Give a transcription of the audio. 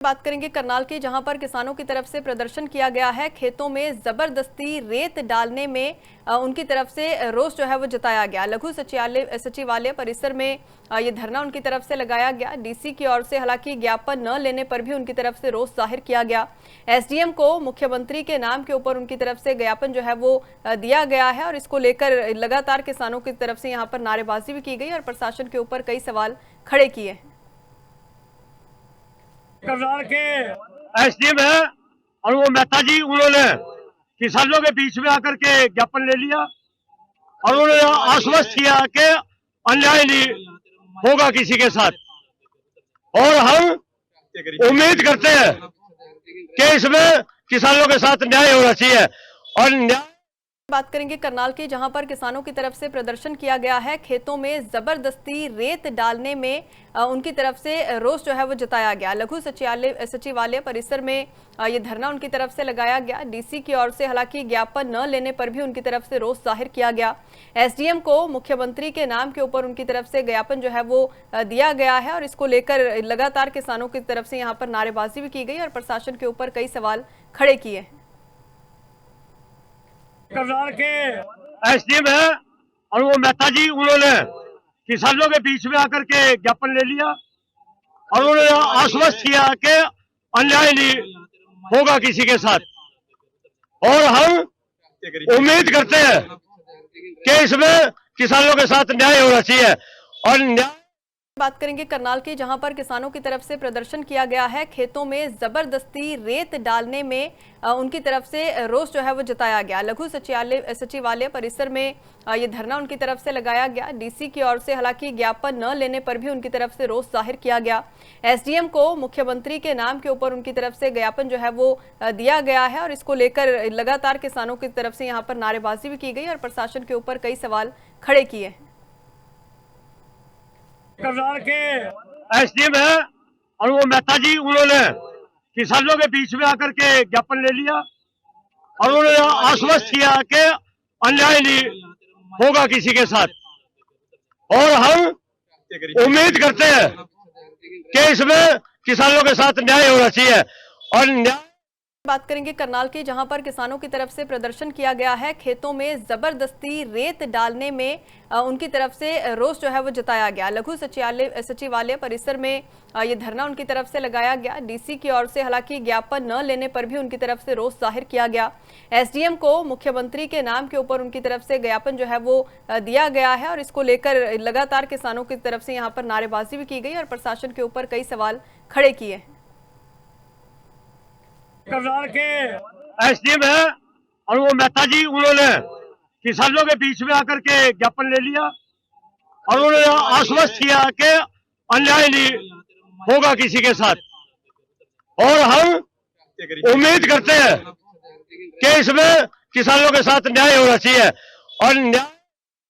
बात करेंगे करनाल की, जहां पर किसानों की तरफ से प्रदर्शन किया गया है। खेतों में जबरदस्ती रेत डालने में उनकी तरफ से रोष जो है वो जताया गया। लघु सचिवालय परिसर में ये धरना उनकी तरफ से लगाया गया। डीसी की ओर से हालांकि ज्ञापन न लेने पर भी उनकी तरफ से रोष जाहिर किया गया। एसडीएम को मुख्यमंत्री के नाम के ऊपर उनकी तरफ से ज्ञापन जो है वो दिया गया है और इसको लेकर लगातार किसानों की तरफ से यहाँ पर नारेबाजी भी की गई और प्रशासन के ऊपर कई सवाल खड़े किए हैं। करनाल के एसडीएम है और वो मेहता जी, उन्होंने किसानों के बीच में आकर के ज्ञापन ले लिया और उन्होंने आश्वस्त किया कि अन्याय नहीं होगा किसी के साथ। और हम उम्मीद करते हैं कि इसमें किसानों के साथ न्याय होना चाहिए। और न्याय बात करेंगे करनाल की, जहां पर किसानों की तरफ से प्रदर्शन किया गया है। खेतों में जबरदस्ती रेत डालने में उनकी तरफ से रोष जो है वो जताया गया। लघु सचिवालय परिसर में ये धरना उनकी तरफ से लगाया गया। डीसी की ओर से हालांकि ज्ञापन न लेने पर भी उनकी तरफ से रोष जाहिर किया गया। एसडीएम को मुख्यमंत्री के नाम के ऊपर उनकी तरफ से ज्ञापन जो है वो दिया गया है और इसको लेकर लगातार किसानों की तरफ से यहाँ पर नारेबाजी भी की गई और प्रशासन के ऊपर कई सवाल खड़े किए हैं। करनाल के एसडीएम है और वो मेहता जी, उन्होंने किसानों के बीच में आकर के ज्ञापन ले लिया और उन्होंने आश्वस्त किया कि अन्याय नहीं होगा किसी के साथ। और हम उम्मीद करते हैं कि इसमें किसानों के साथ न्याय होना चाहिए। और न्याय बात करेंगे करनाल की, जहां पर किसानों की तरफ से प्रदर्शन किया गया है। खेतों में जबरदस्ती रेत डालने में उनकी तरफ से रोष जो है वो जताया गया। लघु सचिवालय परिसर में ये धरना उनकी तरफ से लगाया गया। डीसी की ओर से हालांकि ज्ञापन न लेने पर भी उनकी तरफ से रोष जाहिर किया गया। एसडीएम को मुख्यमंत्री के नाम के ऊपर उनकी तरफ से ज्ञापन जो है वो दिया गया है और इसको लेकर लगातार किसानों की तरफ से यहाँ पर नारेबाजी भी की गई और प्रशासन के ऊपर कई सवाल खड़े किए हैं। करनाल के एसडीएम है और वो मेहता जी, उन्होंने किसानों के बीच में आकर के ज्ञापन ले लिया और उन्होंने आश्वस्त किया कि अन्याय नहीं होगा किसी के साथ। और हम उम्मीद करते हैं कि इसमें किसानों के साथ न्याय होना चाहिए। और न्याय बात करेंगे करनाल की, जहां पर किसानों की तरफ से प्रदर्शन किया गया है। खेतों में जबरदस्ती रेत डालने में उनकी तरफ से रोष जो है वो जताया गया। लघु सचिवालय परिसर में ये धरना उनकी तरफ से लगाया गया। डीसी की ओर से हालांकि ज्ञापन न लेने पर भी उनकी तरफ से रोष जाहिर किया गया। एसडीएम को मुख्यमंत्री के नाम के ऊपर उनकी तरफ से ज्ञापन जो है वो दिया गया है और इसको लेकर लगातार किसानों की तरफ से यहाँ पर नारेबाजी भी की गई और प्रशासन के ऊपर कई सवाल खड़े किए हैं। करनाल के एसडीएम है और वो मेहता जी, उन्होंने किसानों के बीच में आकर के ज्ञापन ले लिया और उन्होंने आश्वस्त किया कि अन्याय नहीं होगा किसी के साथ। और हम उम्मीद करते हैं कि इसमें किसानों के साथ न्याय होना चाहिए। और न्याय